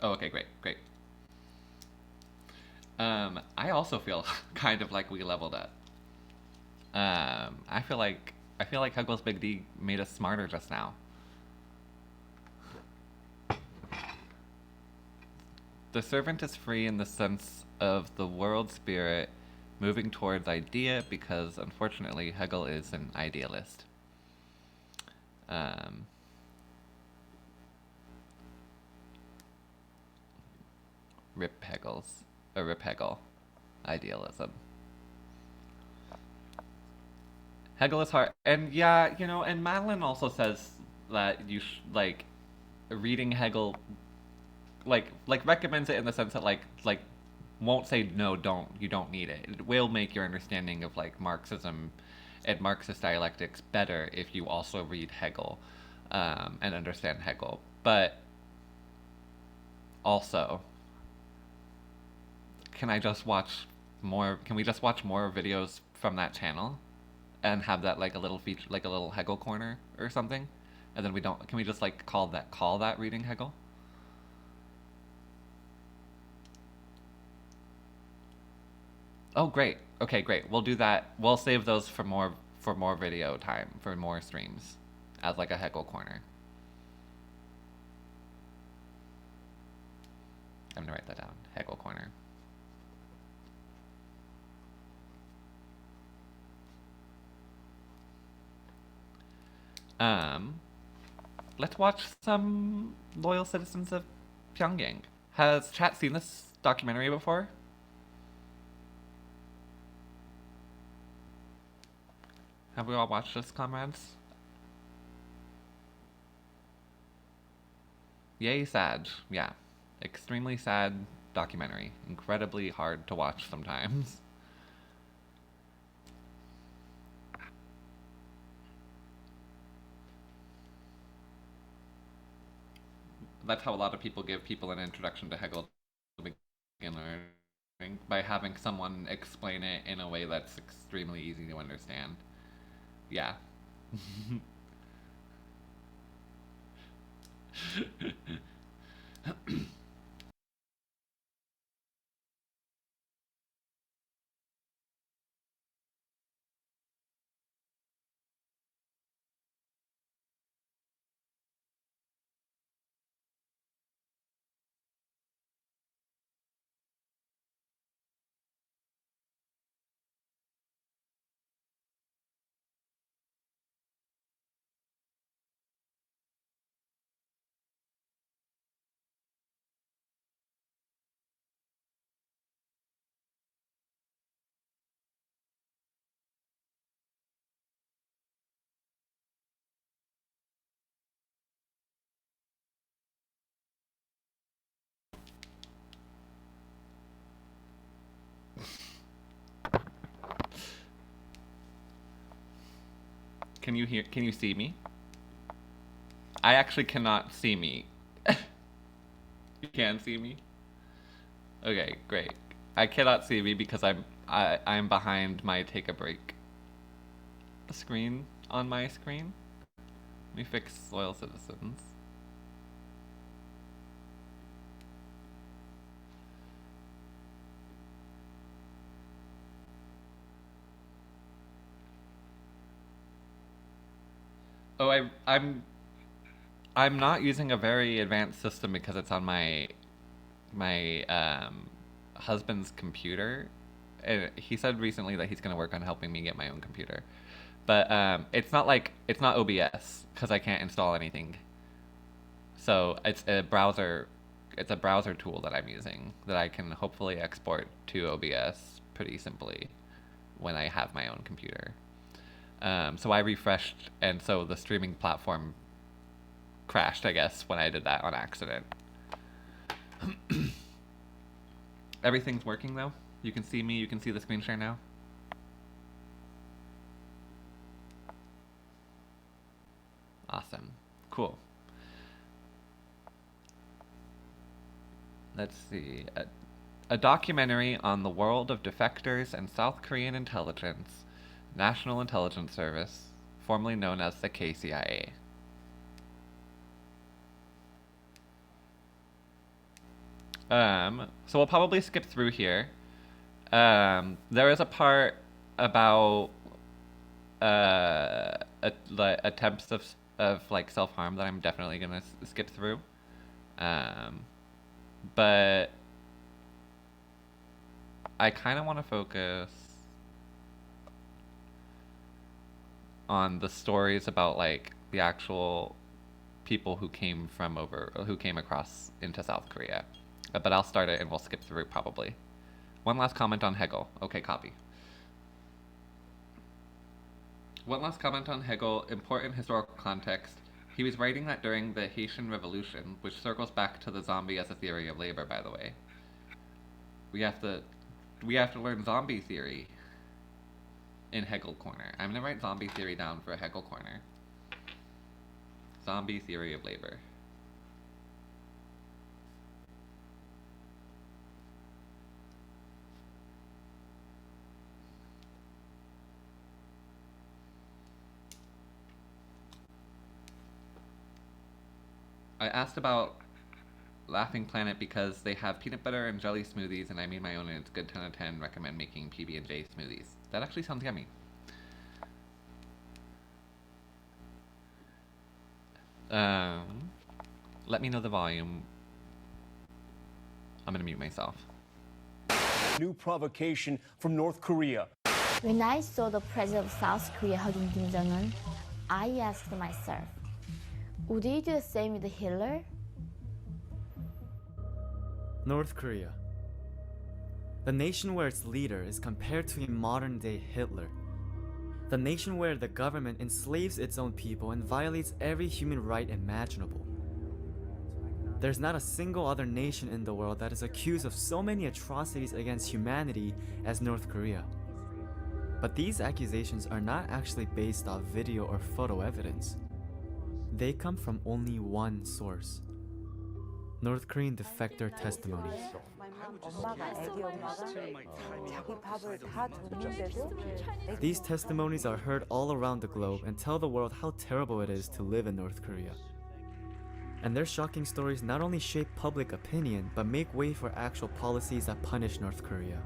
Oh, okay, great, great. I also feel kind of like we leveled up. I feel like Huggles Big D made us smarter just now. The servant is free in the sense of the world spirit moving towards idea because unfortunately Hegel is an idealist. Um, Rip Hegel's, or Rip Hegel, idealism. Hegel is hard, and yeah, and Madeline also says that like reading Hegel like recommends it in the sense that like won't say no, you don't need it. It will make your understanding of like Marxism and Marxist dialectics better if you also read Hegel and understand Hegel. But also, can I just watch more? Can we just watch more videos from that channel and have that like a little feature, like a little Hegel corner or something? And then we don't. Can we just like call that reading Hegel? Oh, great. Okay, great. We'll do that. We'll save those for more video time, for more streams as like a heckle corner. I'm gonna write that down. Heckle corner. Um, let's watch some loyal citizens of Pyongyang. Has chat seen this documentary before? Have we all watched this, comrades? Yay, sad. Yeah. Extremely sad documentary. Incredibly hard to watch sometimes. That's how a lot of people give people an introduction to Hegel to begin learning, by having someone explain it in a way that's extremely easy to understand. Yeah. Can you see me? I actually cannot see me. You can see me? Okay, great. I cannot see me because I'm behind my take a break screen on my screen. Let me fix loyal citizens. Oh, I'm not using a very advanced system because it's on my husband's computer. And he said recently that he's going to work on helping me get my own computer. But it's not OBS because I can't install anything. So it's a browser tool that I'm using that I can hopefully export to OBS pretty simply when I have my own computer. So I refreshed, and so the streaming platform crashed, I guess, when I did that on accident. Everything's working though. You can see me. You can see the screen share now. Awesome. Cool. Let's see. A documentary on the world of defectors and South Korean intelligence, National Intelligence Service, formerly known as the KCIA. So we'll probably skip through here. There is a part about like attempts of like self harm that I'm definitely gonna skip through. Um, but I kind of want to focus on the stories about like the actual people who came from who came across into South Korea. But I'll start it and we'll skip through probably. One last comment on Hegel. Okay, copy. One last comment on Hegel, important historical context. He was writing that during the Haitian Revolution, which circles back to the zombie as a theory of labor, by the way. We have to learn zombie theory in Hegel Corner. I'm gonna write zombie theory down for a Hegel Corner. Zombie theory of labor. I asked about Laughing Planet because they have peanut butter and jelly smoothies, and I made my own, and it's good 10 out of 10. Recommend making PB&J smoothies. That actually sounds yummy. Let me know the volume. I'm gonna mute myself. New provocation from North Korea. When I saw the president of South Korea hugging Kim Jong-un, I asked myself, would he do the same with Hitler? North Korea. The nation where its leader is compared to a modern-day Hitler. The nation where the government enslaves its own people and violates every human right imaginable. There's not a single other nation in the world that is accused of so many atrocities against humanity as North Korea. But these accusations are not actually based off video or photo evidence. They come from only one source: North Korean defector testimonies. These testimonies are heard all around the globe and tell the world how terrible it is to live in North Korea. And their shocking stories not only shape public opinion, but make way for actual policies that punish North Korea.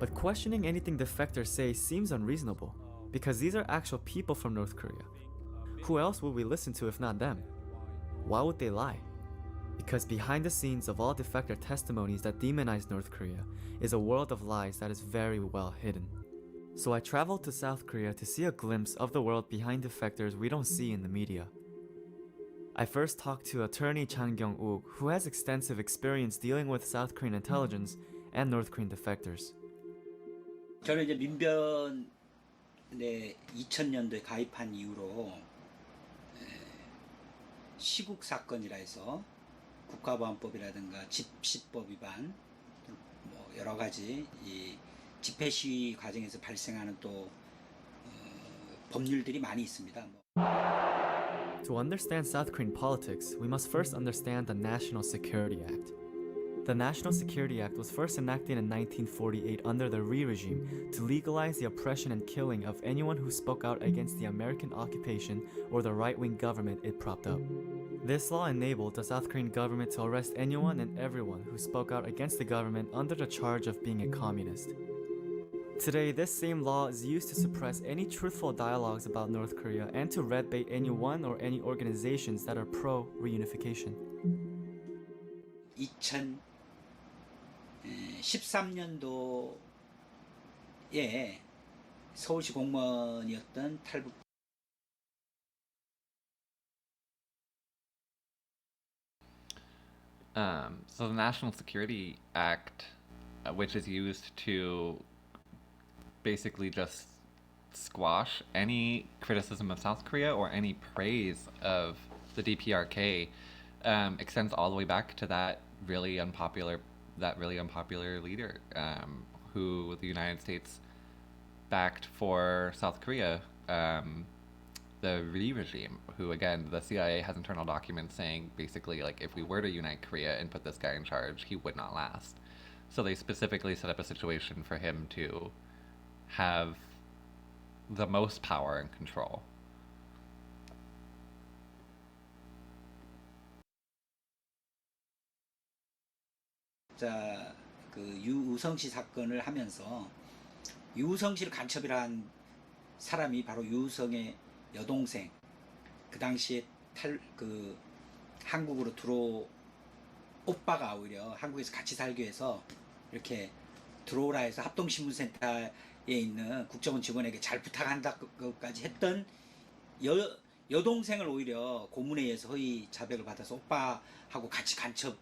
But questioning anything defectors say seems unreasonable, because these are actual people from North Korea. Who else would we listen to if not them? Why would they lie? Because behind the scenes of all defector testimonies that demonize North Korea is a world of lies that is very well hidden. So I traveled to South Korea to see a glimpse of the world behind defectors we don't see in the media. I first talked to attorney Chan Kyung-uk, who has extensive experience dealing with South Korean intelligence and North Korean defectors. 저는 이제 민변에 2000년도에 가입한 이후로 시국 사건이라 해서 국가보안법이라든가 집시법 위반, 뭐 여러 가지 이 집회 시위 과정에서 발생하는 또 법률들이 많이 있습니다. To understand South Korean politics, we must first understand the National Security Act. The National Security Act was first enacted in 1948 under the Lee regime to legalize the oppression and killing of anyone who spoke out against the American occupation or the right-wing government it propped up. This law enabled the South Korean government to arrest anyone and everyone who spoke out against the government under the charge of being a communist. Today, this same law is used to suppress any truthful dialogues about North Korea and to red bait anyone or any organizations that are pro-reunification. 2013년도에 서울시 공무원이었던 탈북 So the National Security Act, which is used to basically just squash any criticism of South Korea or any praise of the DPRK, extends all the way back to that really unpopular leader who the United States backed for South Korea, the Lee regime, who again the CIA has internal documents saying basically like if we were to unite Korea and put this guy in charge, he would not last. So they specifically set up a situation for him to have the most power and control. 자, 그 유우성 씨 사건을 하면서 유우성 씨를 간첩이라 한 사람이 바로 유우성의 여동생, 그 당시에 한국으로 오빠가 오히려 한국에서 같이 살기 위해서 이렇게 들어오라 해서 합동신문센터에 있는 국정원 직원에게 잘 부탁한다고까지 했던 여동생을 오히려 고문에 의해서 허위 자백을 받아서 오빠하고 같이 간첩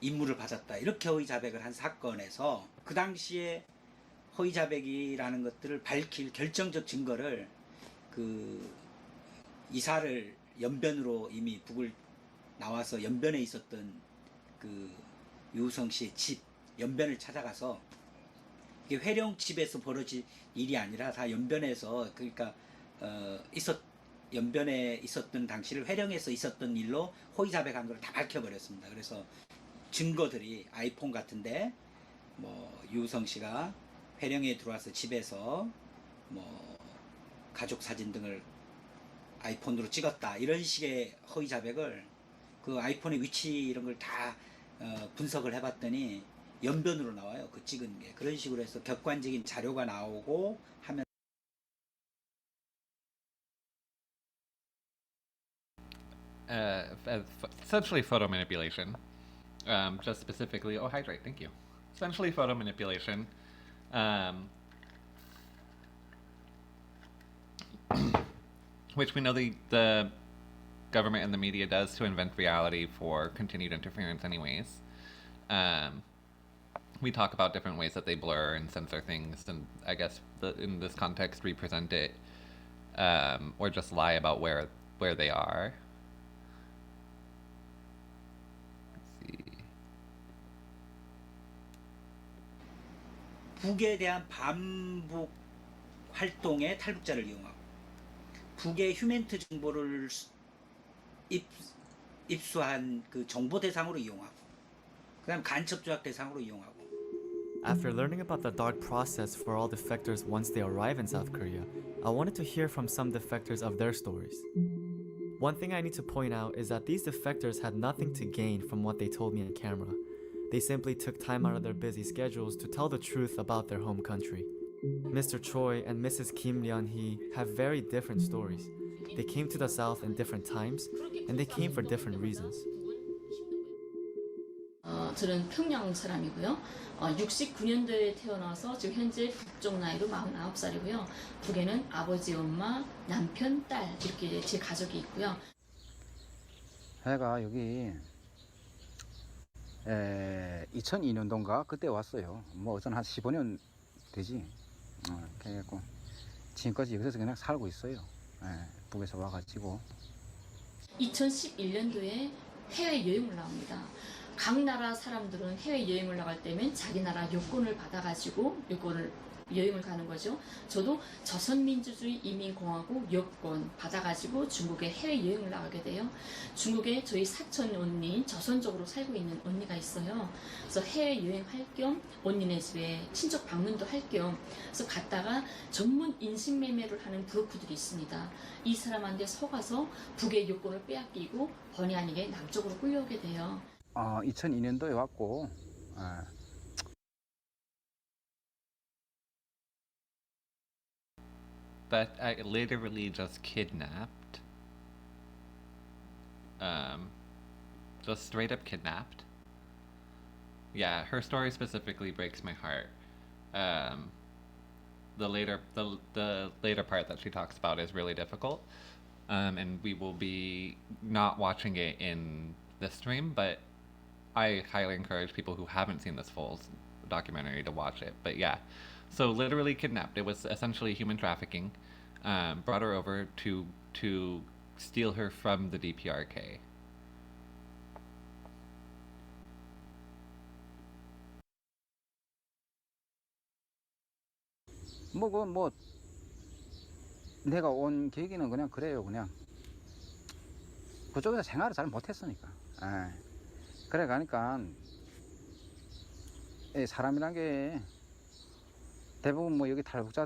임무를 받았다, 이렇게 허위 자백을 한 사건에서 그 당시에 허위 자백이라는 것들을 밝힐 결정적 증거를 그 이사를 연변으로 이미 북을 나와서 연변에 있었던 그 유우성 씨의 집 연변을 찾아가서, 이게 회령 집에서 벌어진 일이 아니라 다 연변에서, 그러니까 연변에 있었던 당시를 회령에서 있었던 일로 허위 자백한 걸 다 밝혀버렸습니다. 그래서 증거들이 아이폰 같은데 뭐 유우성 씨가 회령에 들어와서 집에서 뭐 가족 사진 등을 아이폰으로 찍었다, 이런 식의 허위 자백을 그 아이폰의 위치 이런 걸 다 분석을 해봤더니 연변으로 나와요. 그 찍은 게. 그런 식으로 해서 객관적인 자료가 나오고 하면 essentially photo manipulation. Just specifically, oh, hydrate, thank you. Essentially photo manipulation. Which we know the government and the media does to invent reality for continued interference anyways. We talk about different ways that they blur and censor things, and I guess in this context represent it, or just lie about where they are. Let's see. 북에 대한 반북 활동에 탈북자를 이용하고, 북의 휴멘트 정보를 입수한 그 정보 대상으로 이용하고, 그다음 간첩 조작 대상으로 이용하고. After learning about the dark process for all defectors once they arrive in South Korea, I wanted to hear from some defectors of their stories. One thing I need to point out is that these defectors had nothing to gain from what they told me on camera. They simply took time out of their busy schedules to tell the truth about their home country. Mr. Choi and Mrs. Kim Ryun-hee have very different stories. They came to the South in different times, and they came for different reasons. 저는 평양 사람이고요. 69년도에 태어나서 지금 현재 국적 나이로 49살이고요. 북에는 아버지, 엄마, 남편, 딸 이렇게 제 가족이 있고요. 제가 여기 2002년도인가 그때 왔어요. 뭐 어떤 한 15년 되지. 그래갖고 지금까지 여기서 그냥 살고 있어요. 북에서 와가지고. 2011년도에 해외여행을 나옵니다. 각 나라 사람들은 해외여행을 나갈 때면 자기 나라 요건을 받아가지고 여행을 가는 거죠. 저도 조선민주주의 이민공화국 여권 받아가지고 중국에 해외여행을 나가게 돼요. 중국에 저희 사촌 언니, 조선족으로 살고 있는 언니가 있어요. 그래서 해외여행 할 겸 언니네 집에 친척 방문도 할 겸 그래서 갔다가 전문 인신매매를 하는 브로커들이 있습니다. 이 사람한테 속아서 북의 여권을 빼앗기고 본의 아니게 남쪽으로 끌려오게 돼요. 2002년도에 왔고 But I literally just kidnapped. Just straight up kidnapped. Yeah, her story specifically breaks my heart. The later part that she talks about is really difficult. And we will be not watching it in this stream, but I highly encourage people who haven't seen this full documentary to watch it. But yeah, so literally kidnapped. It was essentially human trafficking. Brought her over to steal her from the DPRK. 뭐 내가 온 계기는 그냥 그래요. 그냥 그쪽에서 생활을 잘 못했으니까. 그래 가니까 사람이란 게 대부분 뭐 여기 탈북자